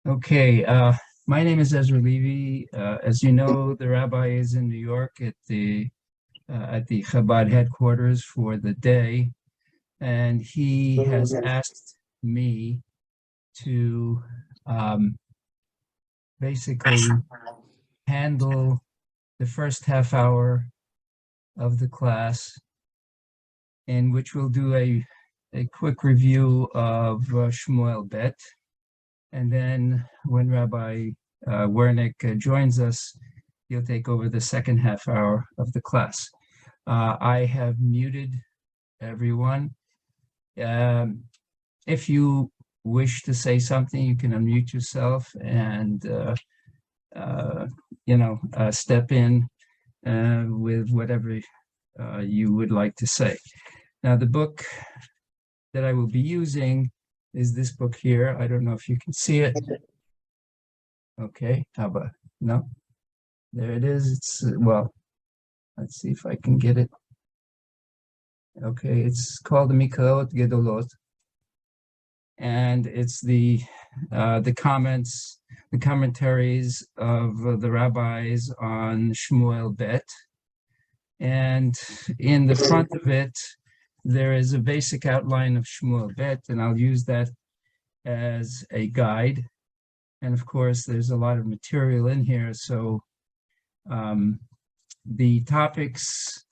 Okay, my name is Ezra Levy. As you know, the rabbi is in New York at the Chabad headquarters for the day, and he has asked me to basically handle the first half hour of the class, in which we'll do a quick review of Shmuel Bet, and then when Rabbi Wernick joins us, he'll take over the second half hour of the class. I have muted everyone. If you wish to say something, you can unmute yourself and step in with whatever you would like to say. Now, the book that I will be using is this book here. I don't know if you can see it. Okay, how about, no? There it is. It's, well, let's see if I can get it. Okay, it's called the Mikhaot Gedolot. And it's the commentaries of the rabbis on Shmuel Bet. And in the front of it, there is a basic outline of Shmuel Bet, and I'll use that as a guide. And of course, there's a lot of material in here. So the topics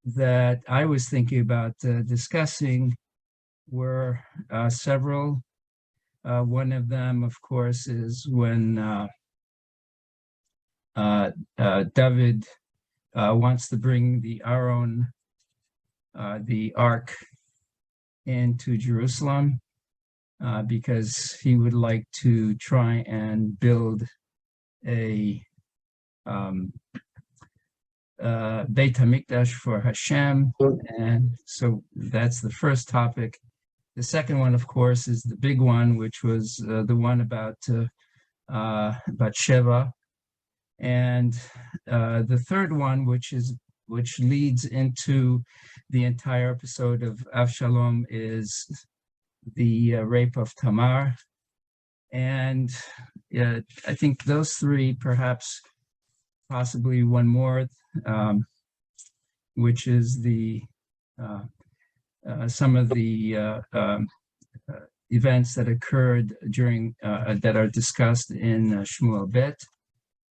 that I was thinking about discussing were several. One of them, of course, is when David wants to bring the Aron, the ark, into Jerusalem because he would like to try and build a Beit HaMikdash for Hashem. And so that's the first topic. The second one, of course, is the big one, which was the one about Sheva. And the third one, which leads into the entire episode of Avshalom, is the rape of Tamar. And I think those three, perhaps possibly one more, which is the some of the events that occurred during that are discussed in Shmuel Bet.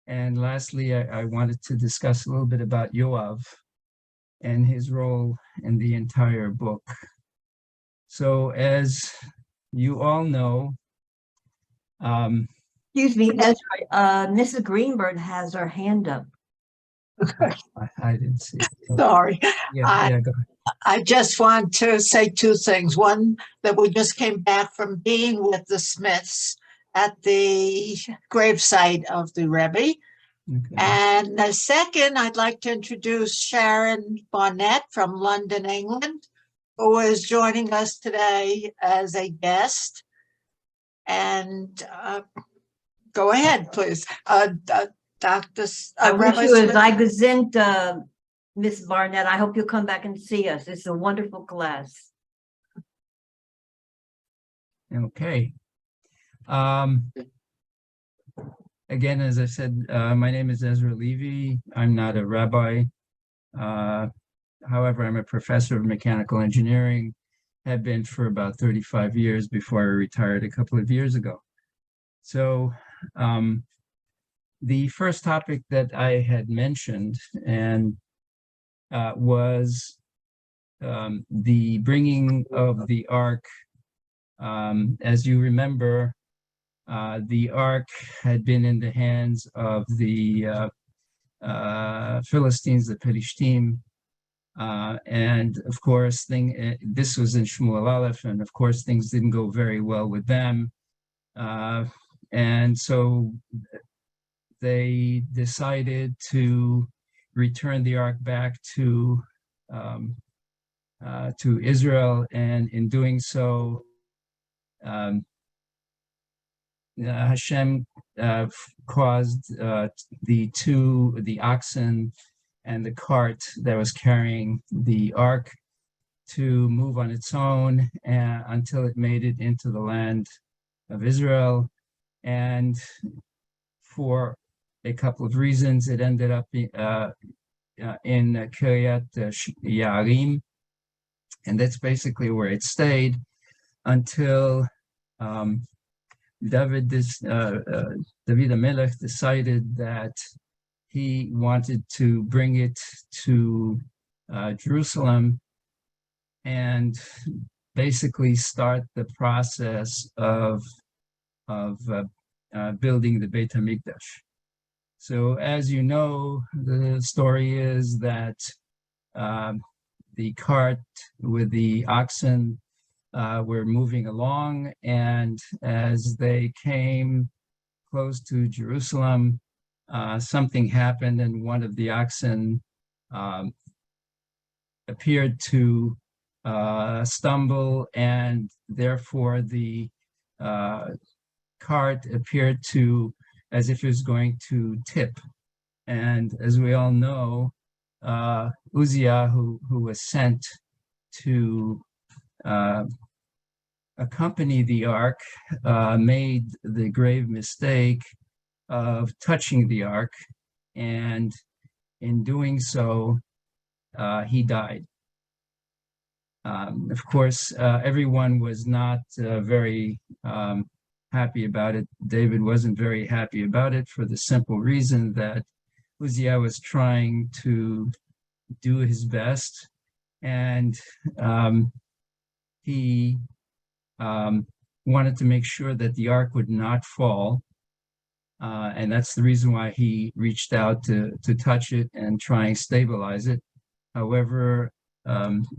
And lastly, I wanted to discuss a little bit about Yoav and his role in the entire book. So as you all know, excuse me, Ezra, Mrs. Greenberg has her hand up. I didn't see it. Sorry. Yeah, go ahead. I just want to say two things. One, that we just came back from being with the Smiths at the gravesite of the Rebbe. Okay. And the second, I'd like to introduce Sharon Barnett from London, England, who is joining us today as a guest. And go ahead, please. Dr. I wish Rabbi you a Smith. Zygazint, Miss Barnett. I hope you'll come back and see us. It's a wonderful class. Okay. Again, as I said, my name is Ezra Levy. I'm not a rabbi. However, I'm a professor of mechanical engineering, have been for about 35 years before I retired a couple of years ago. So the first topic that I had mentioned and was the bringing of the ark. As you remember, the ark had been in the hands of the Philistines, the Pelishtim, and of course, this was in Shmuel Aleph, and of course, things didn't go very well with them, and so they decided to return the ark back to Israel, and in doing so, Hashem caused the oxen and the cart that was carrying the ark to move on its own until it made it into the land of Israel. And for a couple of reasons, it ended up in Kiryat Yarim, and that's basically where it stayed until David HaMelech decided that he wanted to bring it to Jerusalem and basically start the process of building the Beit HaMikdash. So as you know, the story is that the cart with the oxen were moving along, and as they came close to Jerusalem, something happened, and one of the oxen appeared to stumble, and therefore the cart appeared to, as if it was going to tip. And as we all know, Uzziah, who was sent to accompany the ark, made the grave mistake of touching the ark, and in doing so, he died. Of course, everyone was not very happy about it. David wasn't very happy about it for the simple reason that Uzziah was trying to do his best, and he wanted to make sure that the ark would not fall. And that's the reason why he reached out to touch it and try and stabilize it. However,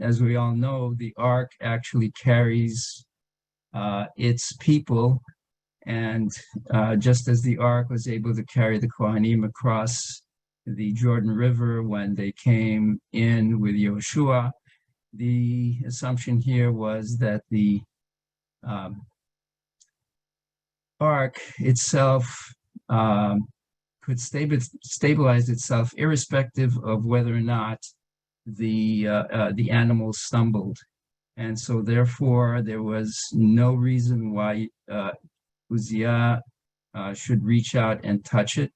as we all know, the ark actually carries its people, and just as the ark was able to carry the Kohanim across the Jordan River when they came in with Yoshua, the assumption here was that the ark itself could stabilize itself irrespective of whether or not the animals stumbled. And so therefore there was no reason why Uzziah should reach out and touch it.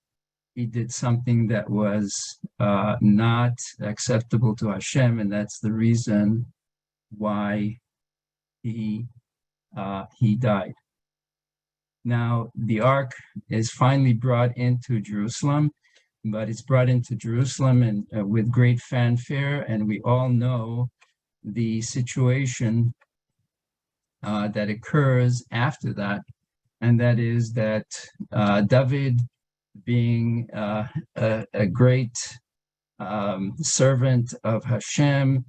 He did something that was not acceptable to Hashem, and that's the reason why he died. Now, the ark is finally brought into Jerusalem, but it's brought into Jerusalem and with great fanfare, and we all know the situation that occurs after that, and that is that David, being a great servant of Hashem,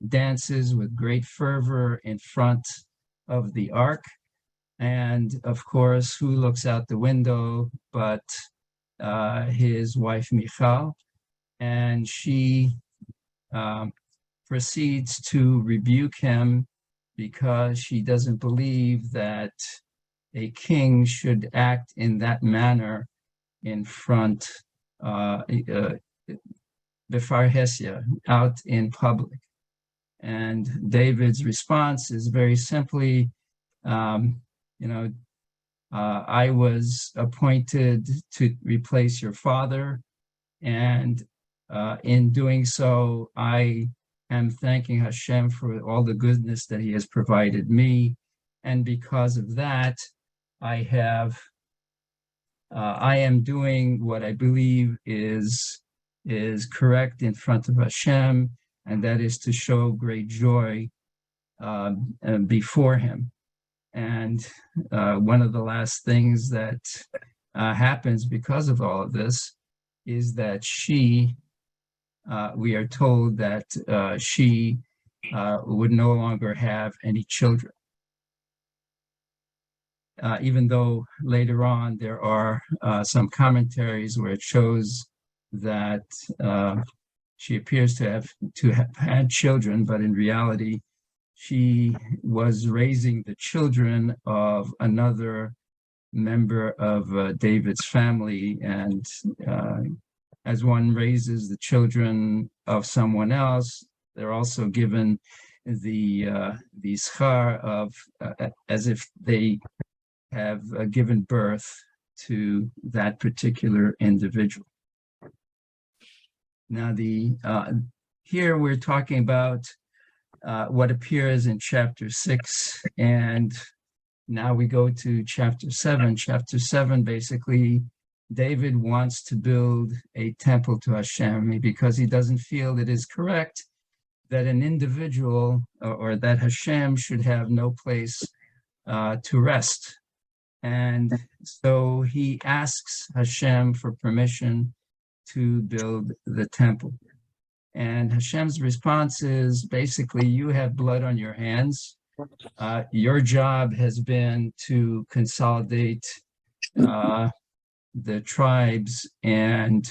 dances with great fervor in front of the ark. And of course, who looks out the window but his wife Michal, and she proceeds to rebuke him because she doesn't believe that a king should act in that manner in front, Befar Hesia, out in public. And David's response is very simply, I was appointed to replace your father, and in doing so, I am thanking Hashem for all the goodness that he has provided me, and because of that, I am doing what I believe is correct in front of Hashem, and that is to show great joy before him. And one of the last things that happens because of all of this is that we are told that she would no longer have any children. Even though later on there are some commentaries where it shows that she appears to have had children, but in reality, she was raising the children of another member of David's family, and as one raises the children of someone else, they're also given the schar of as if they have given birth to that particular individual. Now, here we're talking about what appears in chapter 6, and now we go to chapter 7. Chapter 7, basically, David wants to build a temple to Hashem because he doesn't feel it is correct that an individual or that Hashem should have no place to rest. And so he asks Hashem for permission to build the temple. And Hashem's response is basically, you have blood on your hands. Your job has been to consolidate the tribes and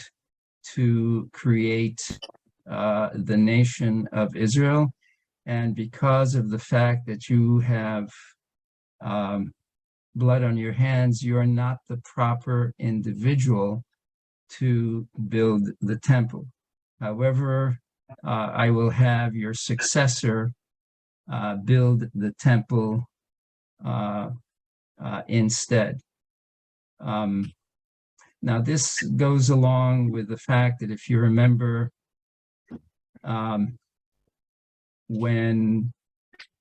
to create the nation of Israel. And because of the fact that you have blood on your hands, you're not the proper individual to build the temple. However, I will have your successor build the temple instead. Now, this goes along with the fact that if you remember, when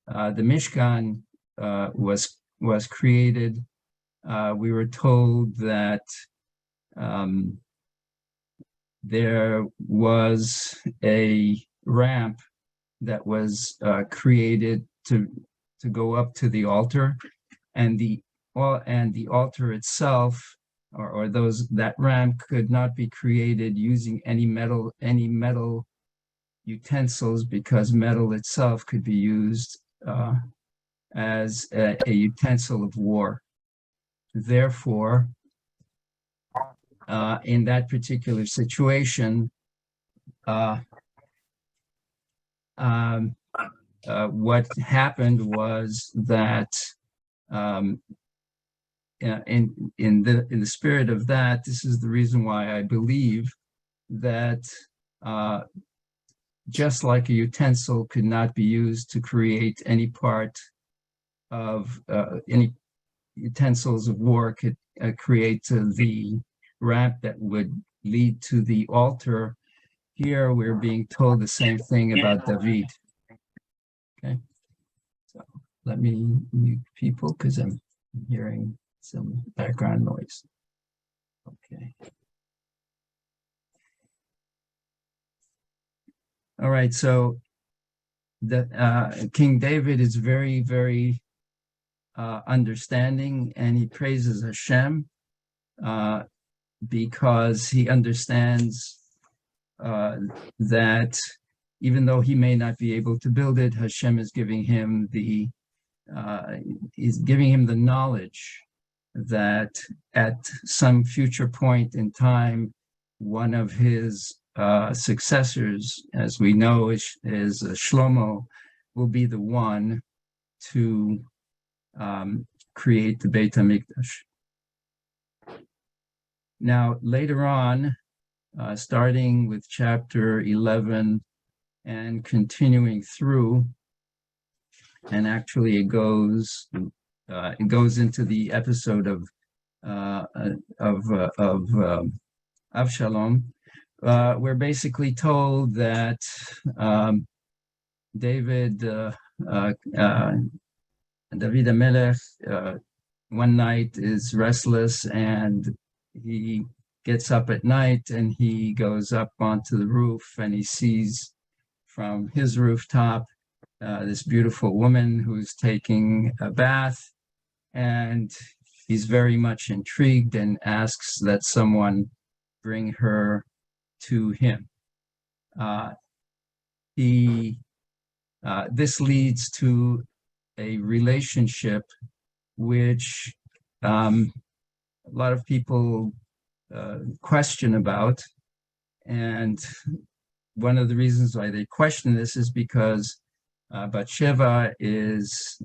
the Mishkan was created, we were told that there was a ramp that was created to go up to the altar, and the altar itself, or that ramp could not be created using any metal utensils, because metal itself could be used as a utensil of war. Therefore, in that particular situation, what happened was that in the spirit of that, this is the reason why I believe that just like a utensil could not be used to create any part of any utensils of war could create the ramp that would lead to the altar. Here we're being told the same thing about David. Okay, so let me mute people because I'm hearing some background noise. Okay. All right, so the King David is very, very understanding, and he praises Hashem because he understands that even though he may not be able to build it, Hashem is giving him the knowledge that at some future point in time, one of his successors, as we know, is Shlomo, will be the one to create the Beit HaMikdash. Now, later on, starting with chapter 11 and continuing through, and actually it goes into the episode of Avshalom. We're basically told that David HaMelech one night is restless, and he gets up at night and he goes up onto the roof, and he sees from his rooftop this beautiful woman who's taking a bath, and he's very much intrigued and asks that someone bring her to him. This leads to a relationship which a lot of people question about, and one of the reasons why they question this is because Bathsheba is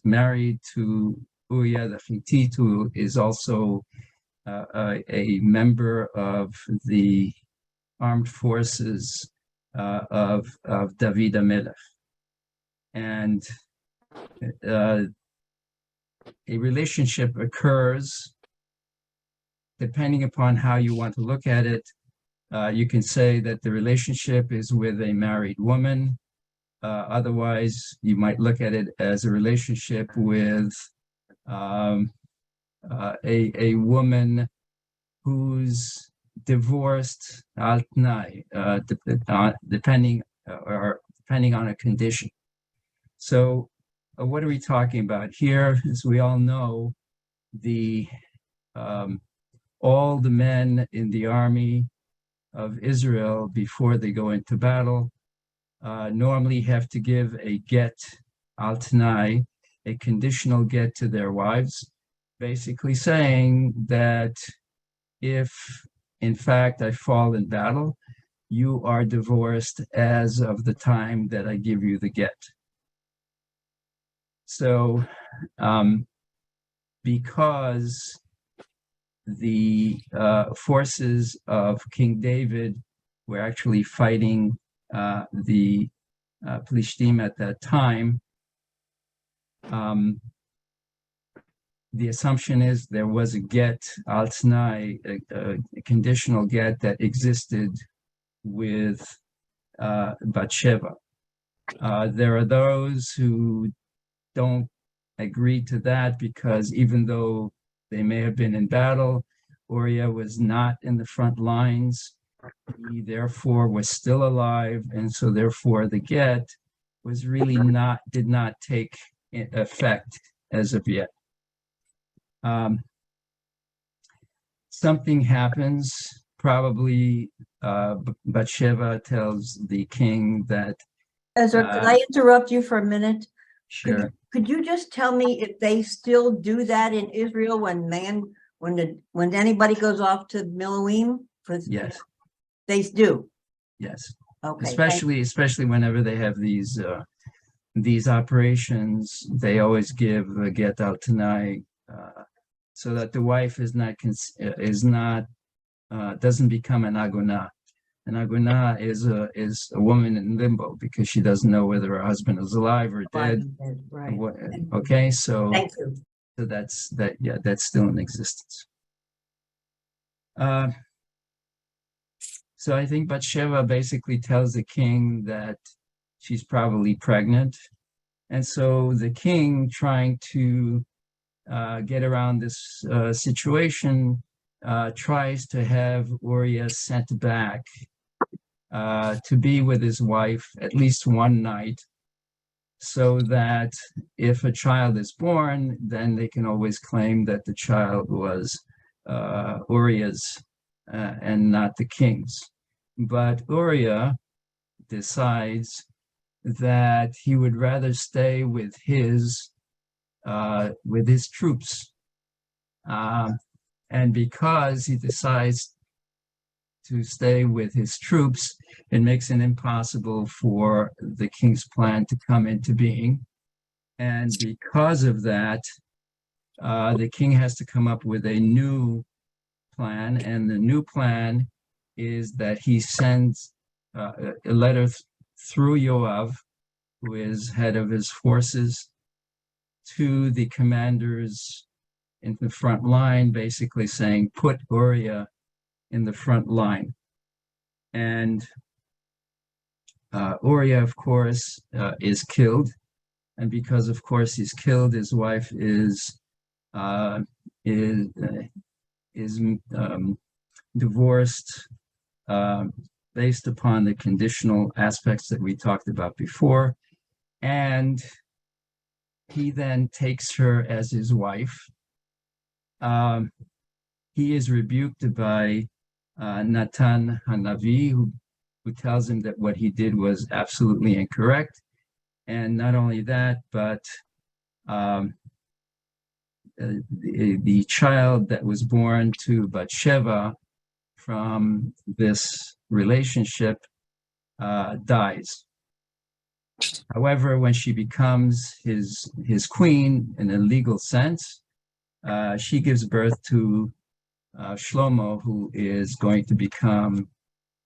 married to Uriah the Hittite, who is also a member of the armed forces of David HaMelech. And a relationship occurs, depending upon how you want to look at it. You can say that the relationship is with a married woman. Otherwise, you might look at it as a relationship with a woman who's divorced al t'nai, depending on a condition. So, what are we talking about here? As we all know, all the men in the army of Israel before they go into battle normally have to give a get al t'nai, a conditional get to their wives, basically saying that if in fact I fall in battle, you are divorced as of the time that I give you the get. So because the forces of King David were actually fighting the Plishtim at that time, the assumption is there was a get al t'nai, a conditional get that existed with Bathsheba. There are those who don't agree to that because even though they may have been in battle, Uriah was not in the front lines. He therefore was still alive, and so therefore the get was really did not take effect as of yet. Something happens, probably Bathsheba tells the king that... Ezra, could I interrupt you for a minute? Sure. Could you just tell me if they still do that in Israel when anybody goes off to Miluim? Yes. They do. Yes. Okay. Especially whenever they have these operations, they always give a get al t'nai, so that the wife doesn't become an aguna. An aguna is a woman in limbo because she doesn't know whether her husband is alive or dead. Right. Okay, so Thank you. So that's still in existence. So I think Bathsheba basically tells the king that she's probably pregnant. And so the king, trying to get around this situation, tries to have Uriah sent back to be with his wife at least one night, so that if a child is born, then they can always claim that the child was Uriah's and not the king's. But Uriah decides that he would rather stay with his troops, and because he decides to stay with his troops, it makes it impossible for the king's plan to come into being. And because of that, the king has to come up with a new plan. And the new plan is that he sends a letter through Yoav, who is head of his forces, to the commanders in the front line, basically saying, put Uriah in the front line. And Uriah, of course, is killed. And because, of course, he's killed, his wife is divorced based upon the conditional aspects that we talked about before. And he then takes her as his wife. He is rebuked by Natan Hanavi, who tells him that what he did was absolutely incorrect. And not only that, but the child that was born to Bathsheba from this relationship dies. However, when she becomes his queen in a legal sense, she gives birth to Shlomo, who is going to become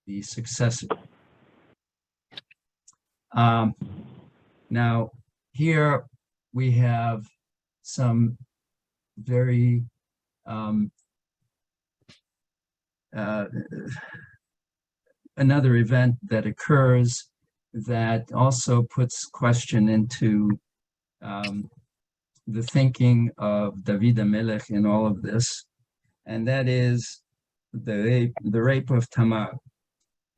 the successor. Now, here we have some very um, uh, another event that occurs that also puts question into the thinking of David HaMelech in all of this, and that is the rape of Tamar.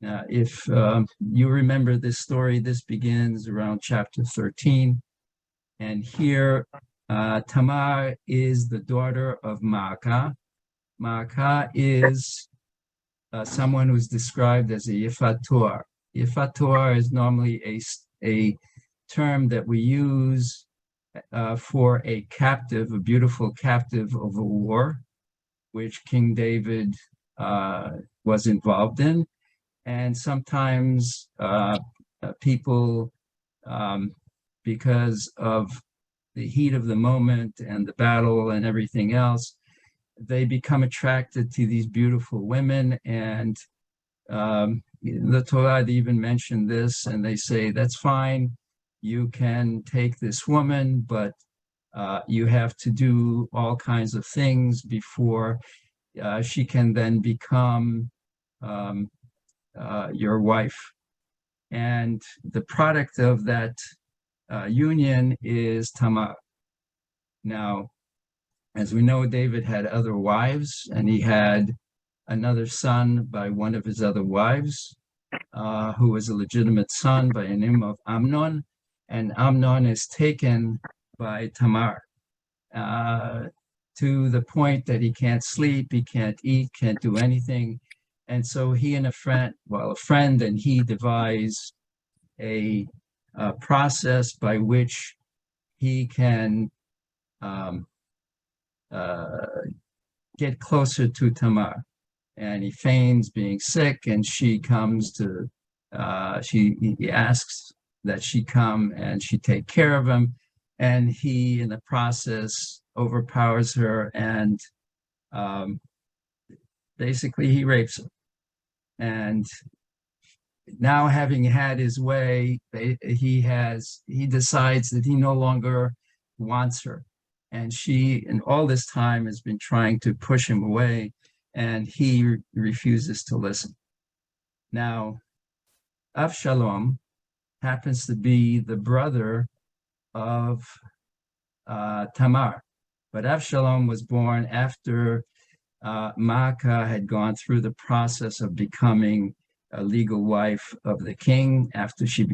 Now, if you remember this story, this begins around chapter 13, and here Tamar is the daughter of Maacah. Maacah is someone who's described as a Yifat Torah. Yifat Torah is normally a term that we use for a captive, a beautiful captive of a war, which King David was involved in. And sometimes people, because of the heat of the moment and the battle and everything else, they become attracted to these beautiful women. And the Torah even mentioned this, and they say, that's fine, you can take this woman, but you have to do all kinds of things before she can then become your wife. And the product of that union is Tamar. Now, as we know, David had other wives, and he had another son by one of his other wives, who was a legitimate son by the name of Amnon, and Amnon is taken by Tamar to the point that he can't sleep, he can't eat, can't do anything. And so he and a friend and he devise a process by which he can get closer to Tamar. And he feigns being sick, and she comes to, he asks that she come and she take care of him. And he, in the process, overpowers her, and basically he rapes her. And now, having had his way, he decides that he no longer wants her. And she, in all this time, has been trying to push him away, and he refuses to listen. Now, Avshalom happens to be the brother of Tamar, but Avshalom was born after Maacah had gone through the process of becoming a legal wife of the king after she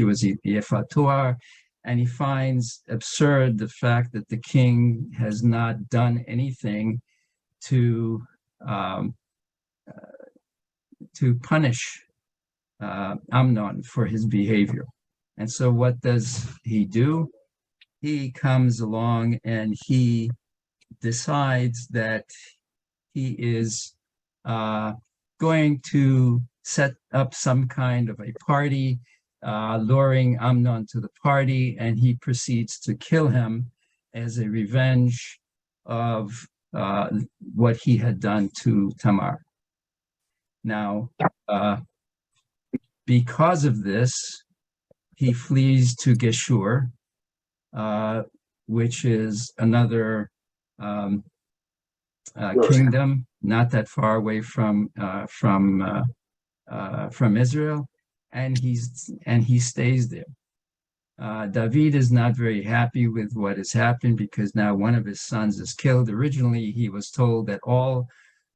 was Yifat Torah, and he finds absurd the fact that the king has not done anything to punish Amnon for his behavior. And so what does he do? He comes along and he decides that he is going to set up some kind of a party, luring Amnon to the party, and he proceeds to kill him as a revenge of what he had done to Tamar. Now, because of this, he flees to Geshur, which is another kingdom not that far away from Israel, and he stays there. David is not very happy with what has happened, because now one of his sons is killed. Originally, he was told that all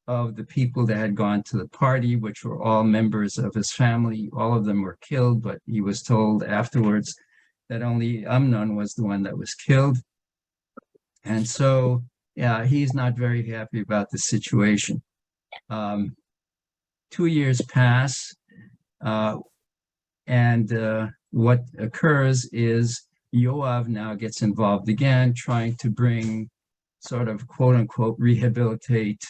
of the people that had gone to the party, which were all members of his family, all of them were killed, but he was told afterwards that only Amnon was the one that was killed. And so, yeah, he's not very happy about the situation. 2 years pass, and what occurs is Yoav now gets involved again, trying to bring sort of quote unquote rehabilitate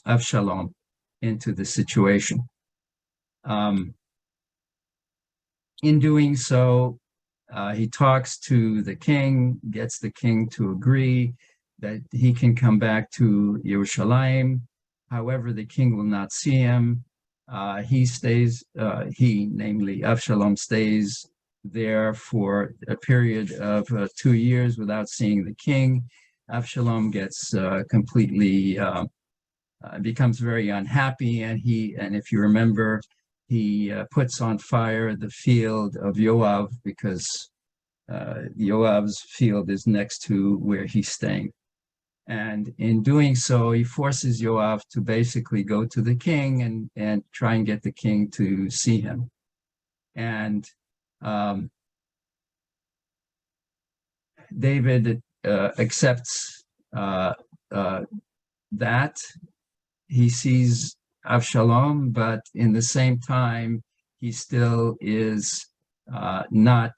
Avshalom into the situation. In doing so, he talks to the king, gets the king to agree that he can come back to Yerushalayim. However, the king will not see him. He stays, namely Avshalom, stays there for a period of 2 years without seeing the king. Avshalom gets completely becomes very unhappy, and if you remember, he puts on fire the field of Yoav, because Yoav's field is next to where he's staying. And in doing so, he forces Yoav to basically go to the king and try and get the king to see him. And David accepts that. He sees Avshalom, but in the same time, he still is not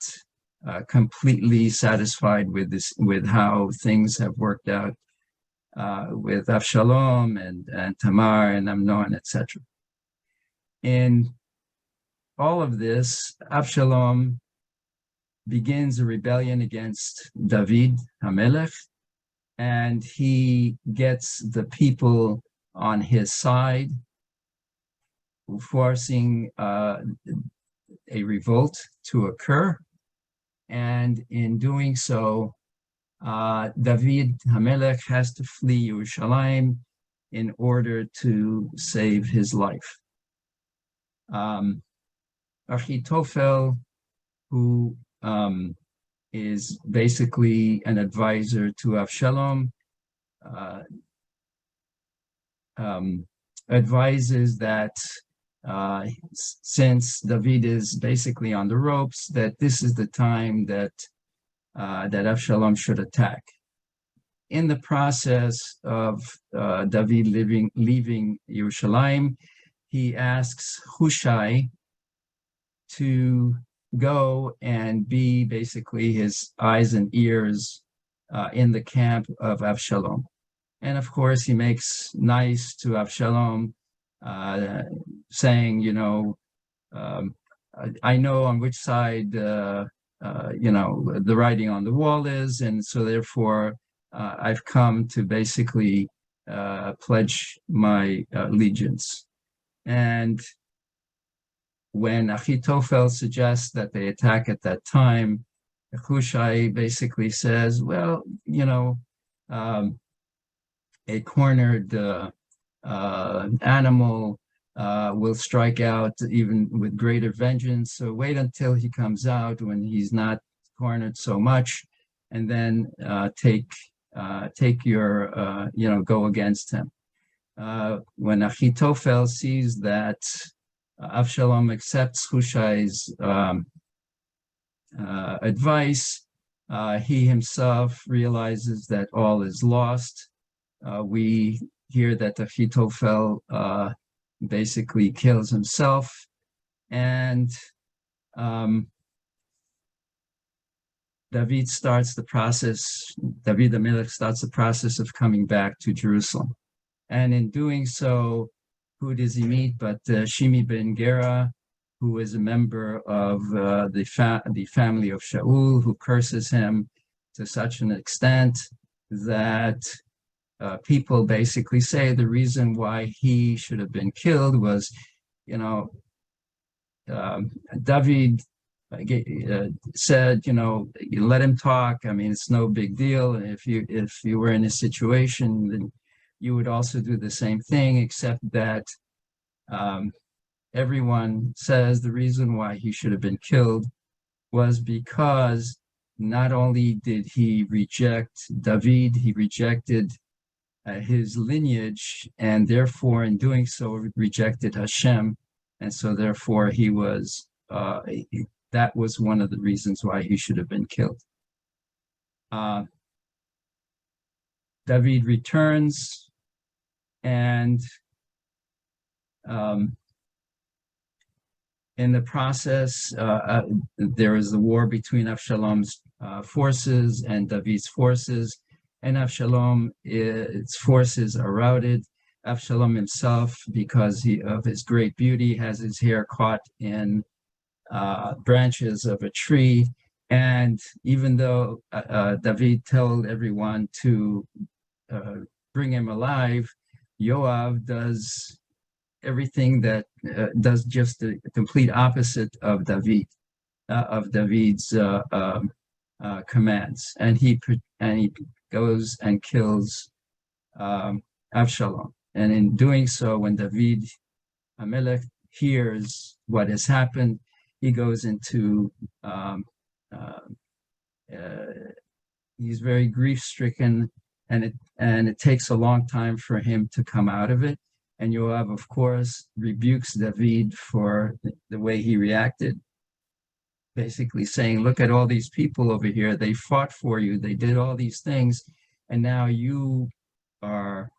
completely satisfied with how things have worked out with Avshalom and Tamar and Amnon, etc. In all of this, Avshalom begins a rebellion against David HaMelech, and he gets the people on his side, forcing a revolt to occur. And in doing so, David HaMelech has to flee Yerushalayim in order to save his life. Achitophel, who is basically an advisor to Avshalom, advises that since David is basically on the ropes, that this is the time that Avshalom should attack. In the process of David leaving Yerushalayim, he asks Hushai to go and be basically his eyes and ears in the camp of Avshalom. And of course, he makes nice to Avshalom, saying, I know on which side, the writing on the wall is, and so therefore I've come to basically pledge my allegiance. And when Achitophel suggests that they attack at that time, Hushai basically says, well, a cornered animal will strike out even with greater vengeance. So wait until he comes out when he's not cornered so much, and then take your, go against him. When Achitophel sees that Avshalom accepts Hushai's advice, he himself realizes that all is lost. We hear that Achitophel basically kills himself, and David HaMelech starts the process of coming back to Jerusalem. And in doing so, who does he meet but Shimi ben Gera, who is a member of the family of Shaul, who curses him to such an extent that people basically say the reason why he should have been killed was, David said, you let him talk. I mean, it's no big deal. And if you were in a situation, then you would also do the same thing, except that everyone says the reason why he should have been killed was because not only did he reject David, he rejected his lineage, and therefore in doing so rejected Hashem, and so therefore he was that was one of the reasons why he should have been killed. David returns, and in the process, there is a war between Avshalom's forces and David's forces, and its forces are routed. Avshalom himself, because of his great beauty, has his hair caught in branches of a tree. And even though David told everyone to bring him alive, Yoav does everything that does just the complete opposite of David. of David's commands, and he goes and kills Avshalom. And in doing so, when David Hamelech hears what has happened, he goes into he's very grief-stricken, and it takes a long time for him to come out of it. And Yoav, of course, rebukes David for the way he reacted, basically saying, look at all these people over here. They fought for you. They did all these things. And now you are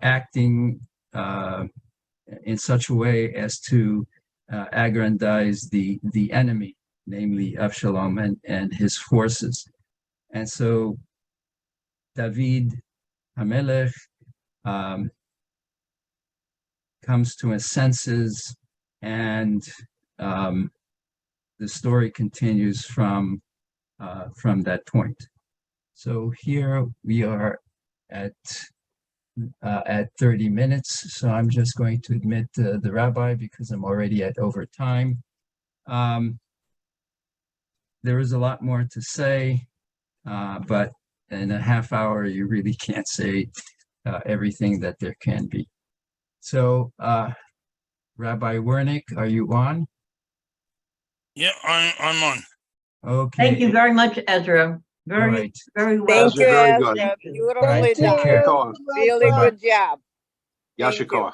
acting in such a way as to aggrandize the enemy, namely Avshalom and his forces. And so David Hamelech comes to his senses, and the story continues from that point. So here we are at 30 minutes. So I'm just going to admit the rabbi because I'm already at overtime. There is a lot more to say, but in a half hour, you really can't say everything that there can be. So, Rabbi Wernick, are you on? Yeah, I'm on. Okay. Thank you very much, Ezra. Very, Right. very well. Thank you, Very good. Ezra. Thank you. Beautifully Right, take done. care. You're Really Bye-bye. good job. Thank you. Yashikor.